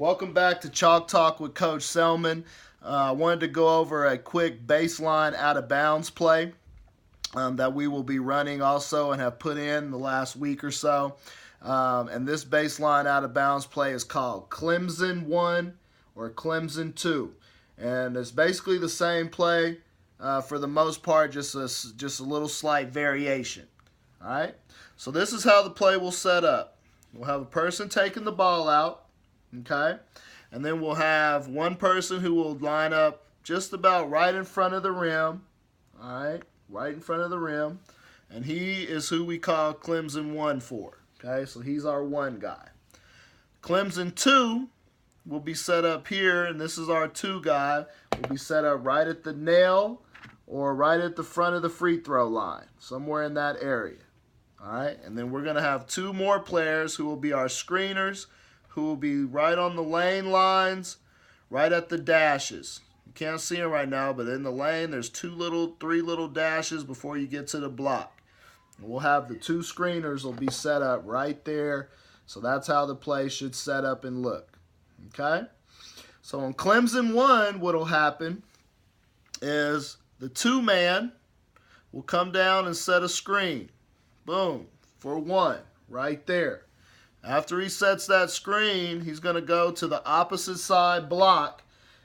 Welcome back to Chalk Talk with Coach Selman. I wanted to go over a quick baseline out of bounds play that we will be running also and have put in the last week or so. And this baseline out of bounds play is called Clemson 1 or Clemson 2. And it's basically the same play for the most part, just a little slight variation. All right? So this is how the play will set up. We'll have a person taking the ball out. Okay, and then we'll have one person who will line up just about right in front of the rim. All right, right in front of the rim, and he is who we call Clemson 1 for. Okay, so he's our one guy. Clemson 2 will be set up here, and this is our 2 guy. Will be set up right at the nail or right at the front of the free throw line, somewhere in that area. All right, and then we're going to have 2 more players who will be our screeners, who will be right on the lane lines, right at the dashes. You can't see them right now, but in the lane, there's 3 little dashes before you get to the block. And we'll have the 2 screeners will be set up right there. So that's how the play should set up and look. Okay? So on Clemson 1, what will happen is the 2-man will come down and set a screen. Boom, for 1, right there. After he sets that screen, he's going to go to the opposite side block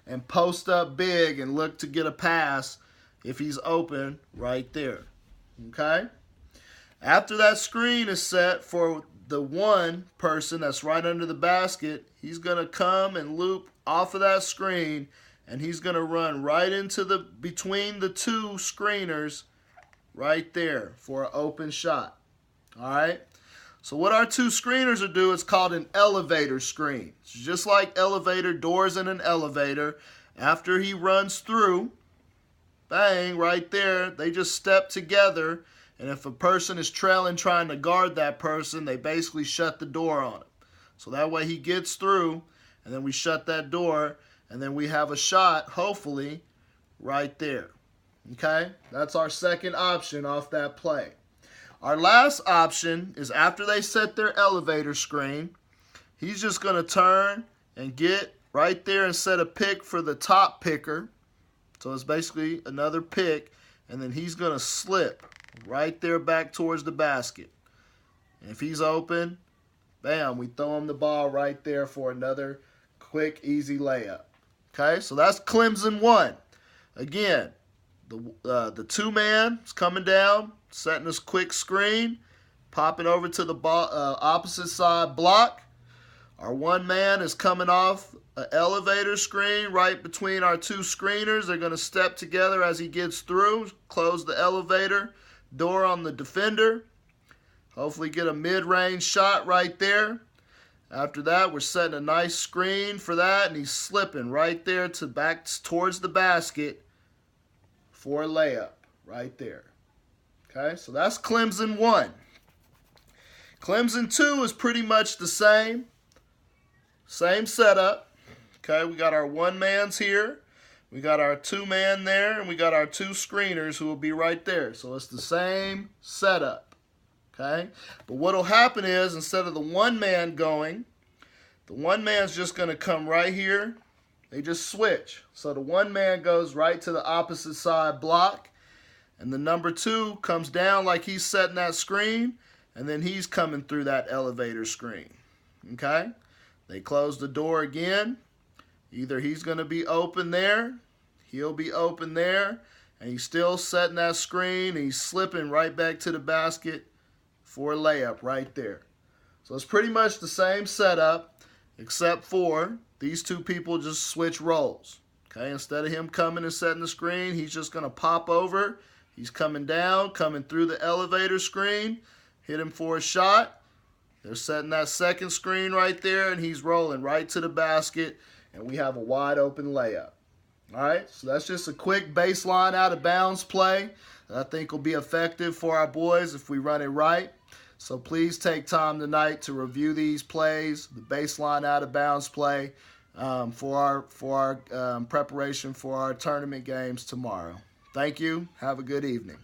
and post up big and look to get a pass if he's open right there. Okay? After that screen is set for the 1 person that's right under the basket, he's going to come and loop off of that screen, and he's going to run right into between the 2 screeners right there for an open shot. All right? So what our 2 screeners will do is called an elevator screen. It's just like elevator doors in an elevator. After he runs through, bang, right there, they just step together. And if a person is trailing trying to guard that person, they basically shut the door on him. So that way he gets through, and then we shut that door, and then we have a shot, hopefully, right there. Okay? That's our second option off that play. Our last option is after they set their elevator screen, he's just going to turn and get right there and set a pick for the top picker. So it's basically another pick, and then he's going to slip right there back towards the basket. And if he's open, bam, we throw him the ball right there for another quick, easy layup. Okay, so that's Clemson 1. Again, the 2-man is coming down, setting this quick screen, popping over to the opposite side block. Our 1-man is coming off an elevator screen right between our 2 screeners. They're going to step together as he gets through, close the elevator door on the defender. Hopefully get a mid-range shot right there. After that, we're setting a nice screen for that, and he's slipping right there to back towards the basket for a layup right there. Okay, so that's Clemson 1. Clemson 2 is pretty much the same setup. Okay, we got our 1-mans here, we got our 2-man there, and we got our 2 screeners who will be right there. So it's the same setup. Okay, but what will happen is instead of the 1-man going, the 1-man's just going to come right here. They just switch. So the 1-man goes right to the opposite side block, and the number 2 comes down like he's setting that screen, and then he's coming through that elevator screen. Okay? They close the door again. Either he's going to be open there, he'll be open there, and he's still setting that screen, and he's slipping right back to the basket for a layup right there. So it's pretty much the same setup, except for these 2 people just switch roles. Okay, instead of him coming and setting the screen, he's just going to pop over. He's coming down, coming through the elevator screen, hit him for a shot. They're setting that second screen right there, and he's rolling right to the basket, and we have a wide open layup. All right, so that's just a quick baseline out of bounds play that I think will be effective for our boys if we run it right. So please take time tonight to review these plays, the baseline out of bounds play, for our preparation for our tournament games tomorrow. Thank you. Have a good evening.